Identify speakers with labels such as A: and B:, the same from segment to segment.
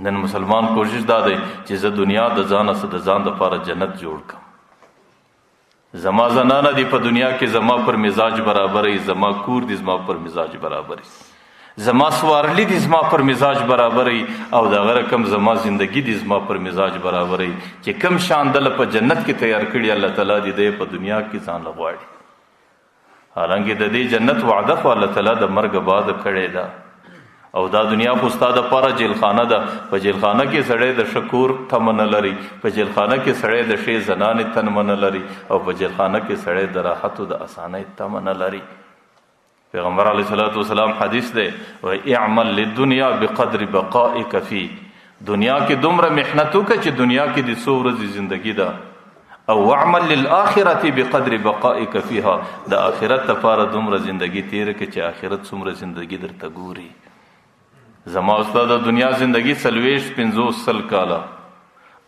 A: نن مسلمان کوشش دا دی چې زه دنیا د ځانه څه د ځان دپاره جنت جوړ کړم. زما زنانه دی په دنیا کې زما پر مزاج برابرې، زما کور دی زما پر مزاج برابرې، زما سوارلی دی زما پر مزاج برابرې، او دغه رقم زما زندگی دی زما پر مزاج برابرې، چې کم شان دله په جنت کې تیار کړي الله تعالی دی دی په دنیا کې ځان لغواړي. حالانکه د دې جنت وعده خو الله تعالی د مرګ بعد کړی ده، او دا دنیا خو ستا دپاره جیلخانه ده. په جیلخانه کې سړی د شکور تمه نه لري، په جیلخانه کې سړی د ښې زنانې تمه نه لري، او په جیلخانه کې سړی د راحت او د اسانۍ تمه نه لري. پیغمبر علیه الصلاۃ والسلام حدیث دی اعمل للدنیا بقدر بقائک فی، دنیا کې دومره محنت وکړه چې دنیا کې د څو ورځې زندگی ده، او اعمل للآخرة بقدر بقائک فیها، د آخرت لپاره دومره زندگی تیر کړه چې آخرت څومره زندگی درته ګوري. زما استاد د دنیا زندگی 40-50 کاله،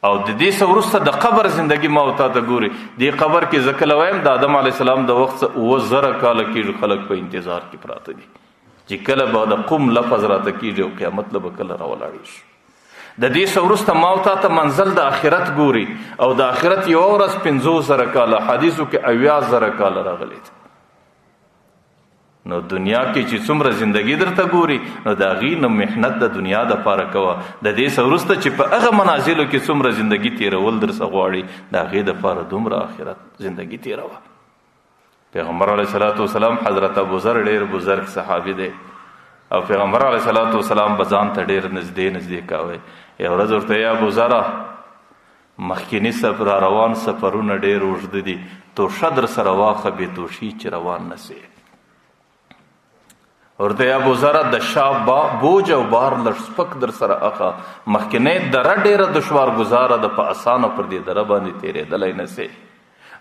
A: او د دې څه وروسته د قبر زندگی ما او تا ته ګوري. دې قبر کې زه کله وایم د آدم علیه السلام د وخت 7000 کاله کېږي خلک په انتظار کې پراته دي چې کله به د قم لفظ راته کېږي او قیامت له به کله راولاړې شي. د دې څه وروسته ما او تا ته منزل د آخرت ګوري، او د آخرت یوه ورځ 50,000 کاله، حدیثو کې 80,000 کاله راغلی دي. نو دنیا کې چې څومره زندگی درته ګوري، نو د هغې نه محنت د دنیا دپاره کوه. د دې څه وروسته چې په هغه منازلو کې څومره زندگی تیرول در څه غواړي، د هغې دپاره دومره آخرت زندگی تیروه. پیغمبر علیه الصلاۃ والسلام حضرت ابوذر ډېر بزرګ صحابي دی، او پیغمبر علیه الصلاۃ والسلام به ځان ته ډېر نږدې کوی. یو ورځ ورته یا ابوذره مخکینی سفر روان سفرونه ډېر اوږده دي، توشه در سره واخه بې توشي چې روان نه سې. ورته یا ابوذره د شا بوج او بار لږ سپک در سره اخه، مخکینی دره ډېره دشوار ګزاره ده، په اسانه پر دې دره باندې تېرېدلی نه سې.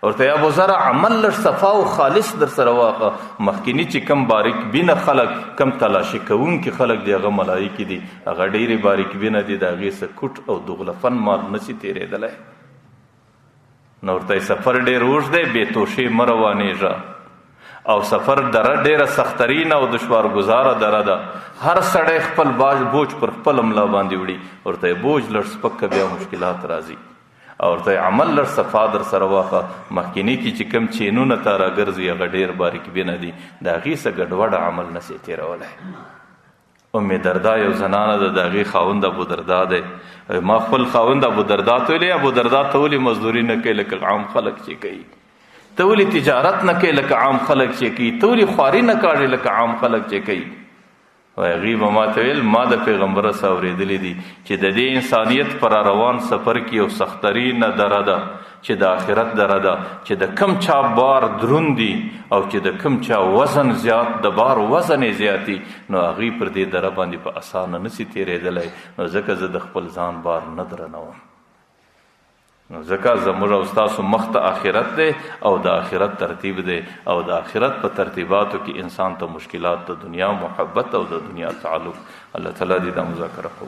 A: ورته یا ابوذره عمل لږ صفا او خالص در سره واخه، مخکینی چې کم باریک بینه خلک، کم تلاشي کوونکي خلک دی هغه ملایکې دي، هغه ډېرې باریک بینه دي، د هغې څه کوټ او دغلفن مال نشي تېرېدلی. نو ورته سفر ډېر اوږد دی، بې توشې مه روانېږه، او سفر دره ډېره سخترینه او دشوار ګزاره دره ده. هر سړی خپل بوج پر خپل ملا باندې وړي، ورته بوج لږ سپک که بیا مشکلات راځي. او ورته عمل لږ صفا در سره واخه، مخکینی کې چې کوم چینونه تا راګرځي هغه ډېر باریک بینه دي، د هغې څه ګډوډه عمل نسې تېرولی. ام دردا یو زنانه ده، د هغې خاوند ابودردا دی. ما خپل خاوند ابودردا ته ویلې ابودردا ته ولې مزدوري نه کوي لکه عام خلک چې کوي؟ ته ولې تجارت نه کوي لکه عام خلک چې کوي؟ ته ولې خواري نه کاږې لکه عام خلک چې کوي؟ وایي هغې به ما ته ویل ما د پیغمبره څه اورېدلی دي چې د دې انسانیت پر روان سفر کې یو سخترینه دره ده چې د آخرت دره ده، چې د کم چا بار دروند دي او چې د کم چا وزن زیات، د بار وزن یې زیات دي، نو هغې پر دې دره باندې په اسانه نسي تېرېدلی. نو ځکه زه د خپل ځان بار نه درنوم. نو ځکه زموږ او ستاسو مخ ته آخرت دی، او د آخرت ترتیب دی، او د آخرت په ترتیباتو کې انسان ته مشکلات د دنیا محبت او د دنیا تعلق. الله تعالی دې دا مذاکره قبول